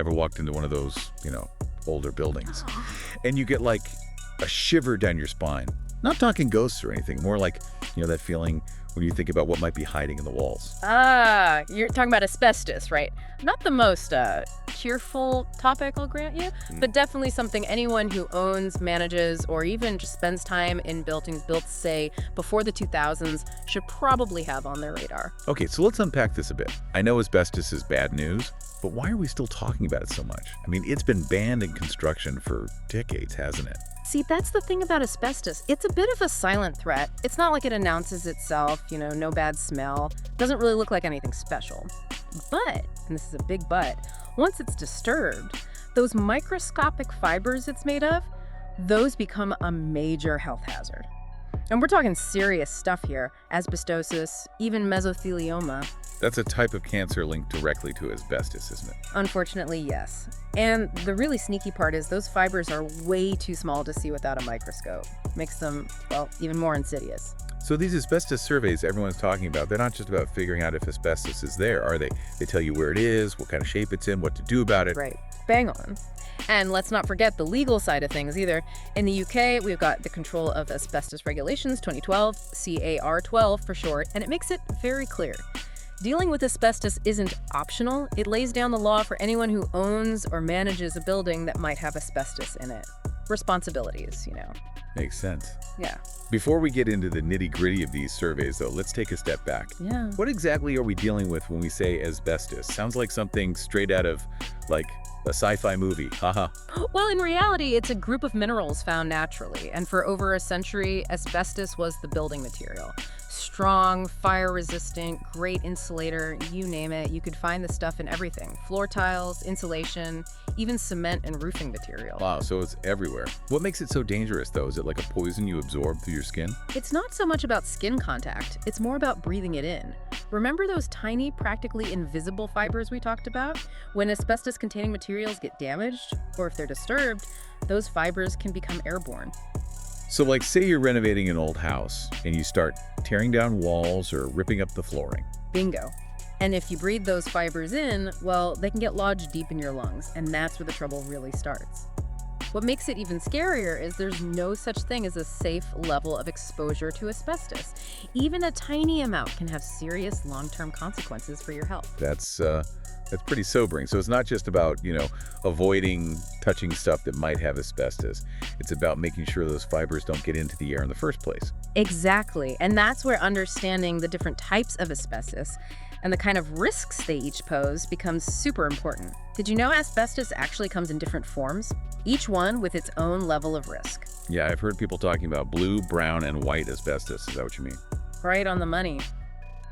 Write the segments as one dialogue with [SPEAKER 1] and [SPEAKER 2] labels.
[SPEAKER 1] Ever walked into one of those, older buildings, and you get like a shiver down your spine? Not talking ghosts or anything, more like, that feeling when you think about what might be hiding in the walls.
[SPEAKER 2] Ah, you're talking about asbestos, right? Not the most cheerful topic, I'll grant you, but definitely something anyone who owns, manages, or even just spends time in buildings built, say, before the 2000s should probably have on their radar.
[SPEAKER 1] Okay, so let's unpack this a bit. I know asbestos is bad news, but why are we still talking about it so much? I mean, it's been banned in construction for decades, hasn't it?
[SPEAKER 2] See, that's the thing about asbestos. It's a bit of a silent threat. It's not like it announces itself, no bad smell. Doesn't really look like anything special. But, and this is a big but, once it's disturbed, those microscopic fibers it's made of, those become a major health hazard. And we're talking serious stuff here. Asbestosis, even mesothelioma.
[SPEAKER 1] That's a type of cancer linked directly to asbestos, isn't it?
[SPEAKER 2] Unfortunately, yes. And the really sneaky part is those fibers are way too small to see without a microscope. Makes them, well, even more insidious.
[SPEAKER 1] So these asbestos surveys everyone's talking about, they're not just about figuring out if asbestos is there, are they? They tell you where it is, what kind of shape it's in, what to do about it.
[SPEAKER 2] Right. Bang on. And let's not forget the legal side of things either. In the UK, we've got the Control of Asbestos Regulations 2012, CAR12 for short, and it makes it very clear. Dealing with asbestos isn't optional. It lays down the law for anyone who owns or manages a building that might have asbestos in it. Responsibilities.
[SPEAKER 1] Makes sense.
[SPEAKER 2] Yeah.
[SPEAKER 1] Before we get into the nitty-gritty of these surveys, though, let's take a step back.
[SPEAKER 2] Yeah.
[SPEAKER 1] What exactly are we dealing with when we say asbestos? Sounds like something straight out of, like, a sci-fi movie. Haha.
[SPEAKER 2] Well, in reality, it's a group of minerals found naturally, and for over a century, asbestos was the building material. Strong, fire-resistant, great insulator, you name it. You could find the stuff in everything. Floor tiles, insulation, even cement and roofing material.
[SPEAKER 1] Wow, so it's everywhere. What makes it so dangerous, though? Is it like a poison you absorb through your skin?
[SPEAKER 2] It's not so much about skin contact. It's more about breathing it in. Remember those tiny, practically invisible fibers we talked about? When asbestos-containing materials get damaged, or if they're disturbed, those fibers can become airborne.
[SPEAKER 1] So like say you're renovating an old house and you start tearing down walls or ripping up the flooring.
[SPEAKER 2] Bingo. And if you breathe those fibers in, well, they can get lodged deep in your lungs, and that's where the trouble really starts. What makes it even scarier is there's no such thing as a safe level of exposure to asbestos. Even a tiny amount can have serious long-term consequences for your health.
[SPEAKER 1] That's pretty sobering. So it's not just about, avoiding touching stuff that might have asbestos. It's about making sure those fibers don't get into the air in the first place.
[SPEAKER 2] Exactly. And that's where understanding the different types of asbestos and the kind of risks they each pose becomes super important. Did you know asbestos actually comes in different forms? Each one with its own level of risk.
[SPEAKER 1] Yeah, I've heard people talking about blue, brown, and white asbestos. Is that what you mean?
[SPEAKER 2] Right on the money.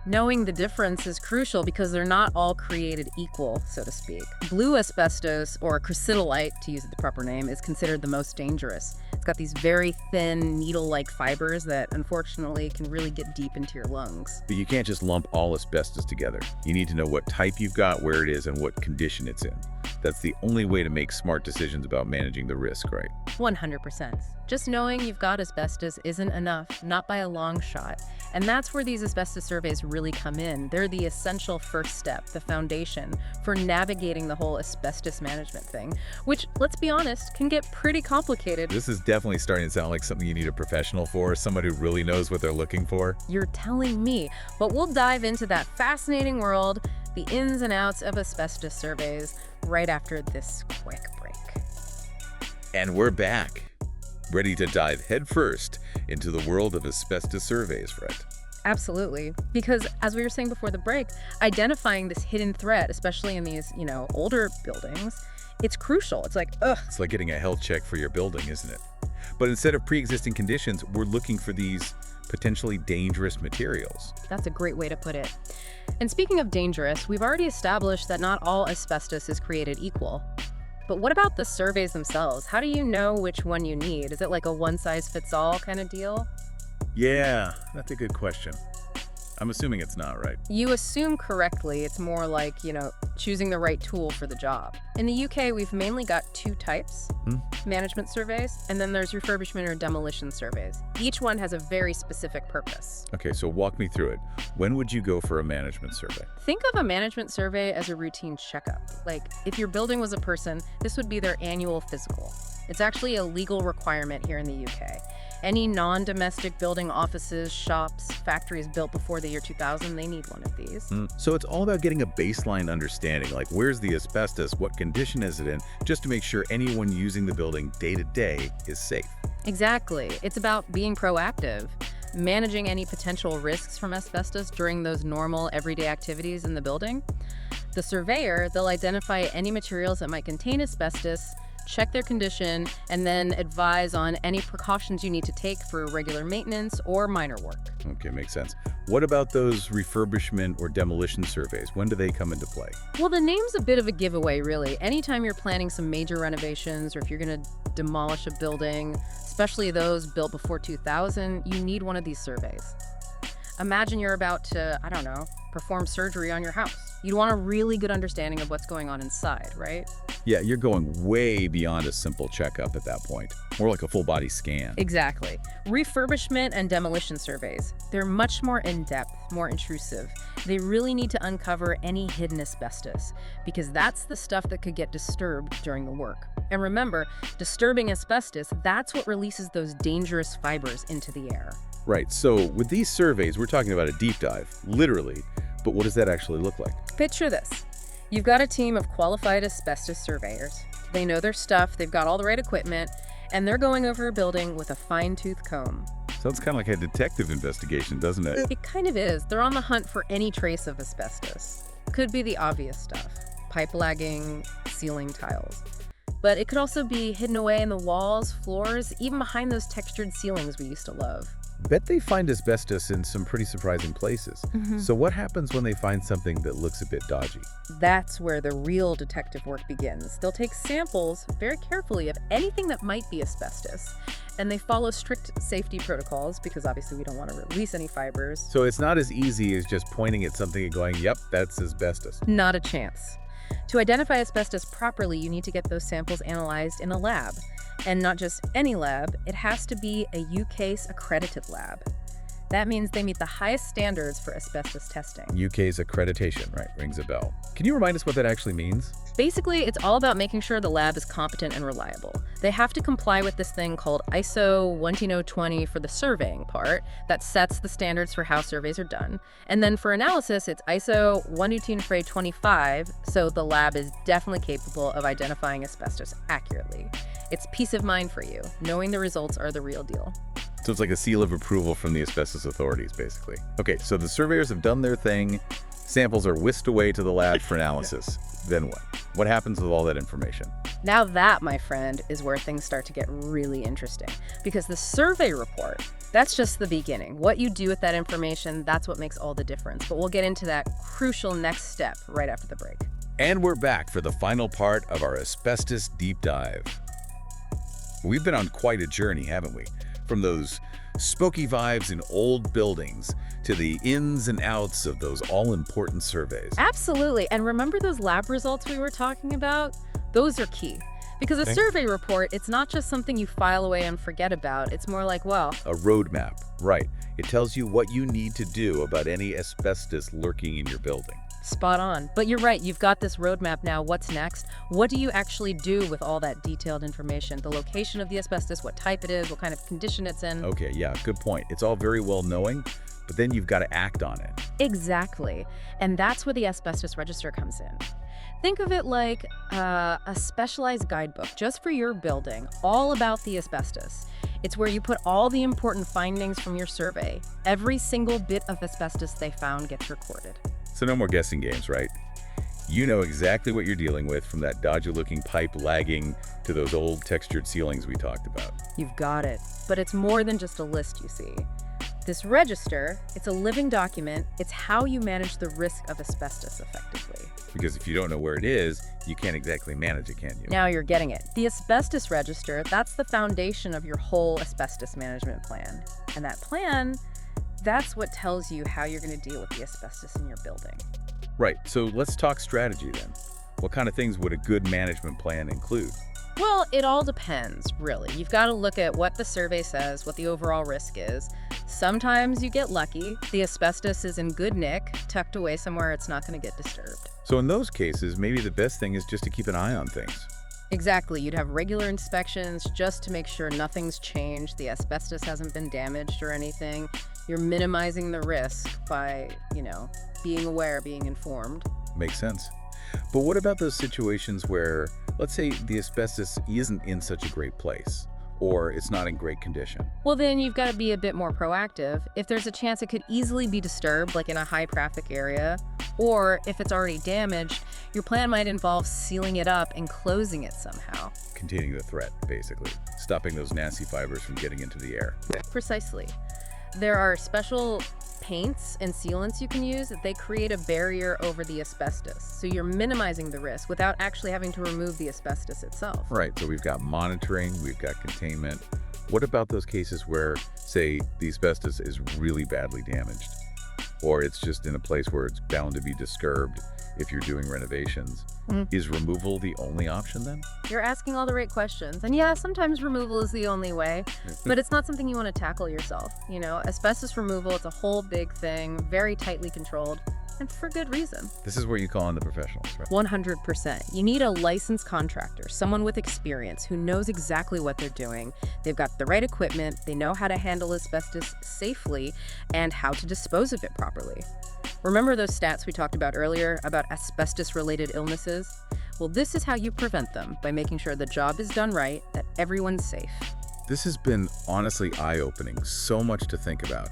[SPEAKER 2] Knowing the difference is crucial because they're not all created equal, so to speak. Blue asbestos, or crucidolite, to use the proper name, is considered the most dangerous. It's got these very thin, needle-like fibers that, unfortunately, can really get deep into your lungs.
[SPEAKER 1] But you can't just lump all asbestos together. You need to know what type you've got, where it is, and what condition it's in. That's the only way to make smart decisions about managing the risk, right?
[SPEAKER 2] 100%. Just knowing you've got asbestos isn't enough, not by a long shot. And that's where these asbestos surveys really come in. They're the essential first step, the foundation for navigating the whole asbestos management thing, which, let's be honest, can get pretty complicated.
[SPEAKER 1] This is definitely starting to sound like something you need a professional for, someone who really knows what they're looking for.
[SPEAKER 2] You're telling me. But we'll dive into that fascinating world, the ins and outs of asbestos surveys, right after this quick break.
[SPEAKER 1] And we're back, ready to dive headfirst into the world of asbestos surveys, right?
[SPEAKER 2] Absolutely. Because as we were saying before the break, identifying this hidden threat, especially in these, older buildings, it's crucial. It's like, ugh.
[SPEAKER 1] It's like getting a health check for your building, isn't it? But instead of pre-existing conditions, we're looking for these potentially dangerous materials.
[SPEAKER 2] That's a great way to put it. And speaking of dangerous, we've already established that not all asbestos is created equal. But what about the surveys themselves? How do you know which one you need? Is it like a one-size-fits-all kind of deal?
[SPEAKER 1] Yeah, that's a good question. I'm assuming it's not, right?
[SPEAKER 2] You assume correctly. It's more like, choosing the right tool for the job. In the UK, we've mainly got two types, management surveys, and then there's refurbishment or demolition surveys. Each one has a very specific purpose.
[SPEAKER 1] Okay, so walk me through it. When would you go for a management survey?
[SPEAKER 2] Think of a management survey as a routine checkup. Like, if your building was a person, this would be their annual physical. It's actually a legal requirement here in the UK. Any non-domestic building, offices, shops, factories built before the year 2000, they need one of these.
[SPEAKER 1] So it's all about getting a baseline understanding, like where's the asbestos, what condition is it in, just to make sure anyone using the building day to day is safe.
[SPEAKER 2] Exactly. It's about being proactive, managing any potential risks from asbestos during those normal everyday activities in the building. The surveyor, they'll identify any materials that might contain asbestos, check their condition, and then advise on any precautions you need to take for regular maintenance or minor work.
[SPEAKER 1] Okay, makes sense. What about those refurbishment or demolition surveys? When do they come into play?
[SPEAKER 2] Well, the name's a bit of a giveaway, really. Anytime you're planning some major renovations or if you're going to demolish a building, especially those built before 2000, you need one of these surveys. Imagine you're about to, perform surgery on your house. You'd want a really good understanding of what's going on inside, right?
[SPEAKER 1] Yeah, you're going way beyond a simple checkup at that point. More like a full body scan.
[SPEAKER 2] Exactly. Refurbishment and demolition surveys, they're much more in-depth, more intrusive. They really need to uncover any hidden asbestos because that's the stuff that could get disturbed during the work. And remember, disturbing asbestos, that's what releases those dangerous fibers into the air.
[SPEAKER 1] Right, so with these surveys, we're talking about a deep dive, literally. But what does that actually look like?
[SPEAKER 2] Picture this. You've got a team of qualified asbestos surveyors. They know their stuff, they've got all the right equipment, and they're going over a building with a fine-tooth comb.
[SPEAKER 1] Sounds kind of like a detective investigation, doesn't it?
[SPEAKER 2] It kind of is. They're on the hunt for any trace of asbestos. Could be the obvious stuff, pipe lagging, ceiling tiles. But it could also be hidden away in the walls, floors, even behind those textured ceilings we used to love.
[SPEAKER 1] Bet they find asbestos in some pretty surprising places. So what happens when they find something that looks a bit dodgy?
[SPEAKER 2] That's where the real detective work begins. They'll take samples very carefully of anything that might be asbestos, and they follow strict safety protocols because obviously we don't want to release any fibers.
[SPEAKER 1] So it's not as easy as just pointing at something and going, yep, that's asbestos.
[SPEAKER 2] Not a chance. To identify asbestos properly, you need to get those samples analyzed in a lab. And not just any lab, it has to be a UK's accredited lab. That means they meet the highest standards for asbestos testing.
[SPEAKER 1] UK's accreditation, right? Rings a bell. Can you remind us what that actually means?
[SPEAKER 2] Basically, it's all about making sure the lab is competent and reliable. They have to comply with this thing called ISO 19020 for the surveying part that sets the standards for how surveys are done. And then for analysis, it's ISO 19025, so the lab is definitely capable of identifying asbestos accurately. It's peace of mind for you, knowing the results are the real deal.
[SPEAKER 1] So it's like a seal of approval from the asbestos authorities, basically. Okay, so the surveyors have done their thing. Samples are whisked away to the lab for analysis. Then what? What happens with all that information?
[SPEAKER 2] Now that, my friend, is where things start to get really interesting. Because the survey report, that's just the beginning. What you do with that information, that's what makes all the difference. But we'll get into that crucial next step right after the break.
[SPEAKER 1] And we're back for the final part of our asbestos deep dive. We've been on quite a journey, haven't we? From those smoky vibes in old buildings to the ins and outs of those all-important surveys.
[SPEAKER 2] Absolutely. And remember those lab results we were talking about? Those are key. Because a survey report, it's not just something you file away and forget about. It's more like, well,
[SPEAKER 1] a roadmap, right. It tells you what you need to do about any asbestos lurking in your building.
[SPEAKER 2] Spot on. But you're right, you've got this roadmap now. What's next? What do you actually do with all that detailed information? The location of the asbestos, what type it is, what kind of condition it's in.
[SPEAKER 1] Okay, yeah, good point. It's all very well knowing, but then you've got to act on it.
[SPEAKER 2] Exactly. And that's where the asbestos register comes in. Think of it like a specialized guidebook just for your building, all about the asbestos. It's where you put all the important findings from your survey. Every single bit of asbestos they found gets recorded.
[SPEAKER 1] So no more guessing games, right? You know exactly what you're dealing with, from that dodgy-looking pipe lagging to those old textured ceilings we talked about.
[SPEAKER 2] You've got it. But it's more than just a list, you see. This register, it's a living document. It's how you manage the risk of asbestos effectively.
[SPEAKER 1] Because if you don't know where it is, you can't exactly manage it, can you?
[SPEAKER 2] Now you're getting it. The asbestos register, that's the foundation of your whole asbestos management plan. And that plan, That's what tells you how you're going to deal with the asbestos in your building.
[SPEAKER 1] Right, so let's talk strategy then. What kind of things would a good management plan include?
[SPEAKER 2] Well, it all depends, really. You've got to look at what the survey says, what the overall risk is. Sometimes you get lucky. The asbestos is in good nick, tucked away somewhere it's not going to get disturbed.
[SPEAKER 1] So in those cases, maybe the best thing is just to keep an eye on things.
[SPEAKER 2] Exactly. You'd have regular inspections just to make sure nothing's changed, the asbestos hasn't been damaged or anything. You're minimizing the risk by, being aware, being informed.
[SPEAKER 1] Makes sense. But what about those situations where, let's say, the asbestos isn't in such a great place, or it's not in great condition?
[SPEAKER 2] Well, then you've got to be a bit more proactive. If there's a chance it could easily be disturbed, like in a high traffic area, or if it's already damaged, your plan might involve sealing it up and closing it somehow.
[SPEAKER 1] Containing the threat, basically. Stopping those nasty fibers from getting into the air.
[SPEAKER 2] Precisely. There are special paints and sealants you can use. They create a barrier over the asbestos. So you're minimizing the risk without actually having to remove the asbestos itself.
[SPEAKER 1] Right, so we've got monitoring, we've got containment. What about those cases where, say, the asbestos is really badly damaged? Or it's just in a place where it's bound to be disturbed if you're doing renovations? Is removal the only option then?
[SPEAKER 2] You're asking all the right questions. And yeah, sometimes removal is the only way, but it's not something you want to tackle yourself. Asbestos removal, it's a whole big thing, very tightly controlled, and for good reason.
[SPEAKER 1] This is where you call in the professionals, right?
[SPEAKER 2] 100%. You need a licensed contractor, someone with experience who knows exactly what they're doing. They've got the right equipment, they know how to handle asbestos safely, and how to dispose of it properly. Remember those stats we talked about earlier about asbestos-related illnesses? Well, this is how you prevent them, by making sure the job is done right, that everyone's safe.
[SPEAKER 1] This has been honestly eye-opening, so much to think about.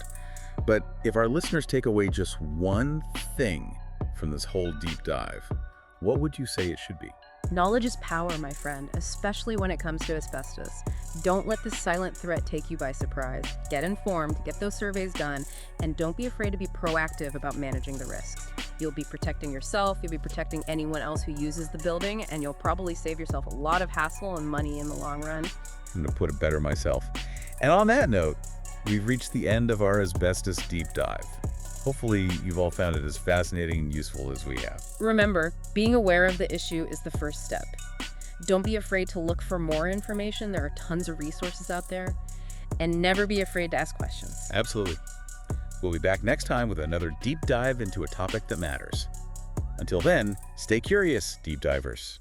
[SPEAKER 1] But if our listeners take away just one thing from this whole deep dive, what would you say it should be?
[SPEAKER 2] Knowledge is power, my friend, especially when it comes to asbestos. Don't let this silent threat take you by surprise. Get informed, get those surveys done, and don't be afraid to be proactive about managing the risks. You'll be protecting yourself, you'll be protecting anyone else who uses the building, and you'll probably save yourself a lot of hassle and money in the long run.
[SPEAKER 1] I'm going to put it better myself. And on that note, we've reached the end of our asbestos deep dive. Hopefully, you've all found it as fascinating and useful as we have.
[SPEAKER 2] Remember, being aware of the issue is the first step. Don't be afraid to look for more information. There are tons of resources out there. And never be afraid to ask questions.
[SPEAKER 1] Absolutely. We'll be back next time with another deep dive into a topic that matters. Until then, stay curious, deep divers.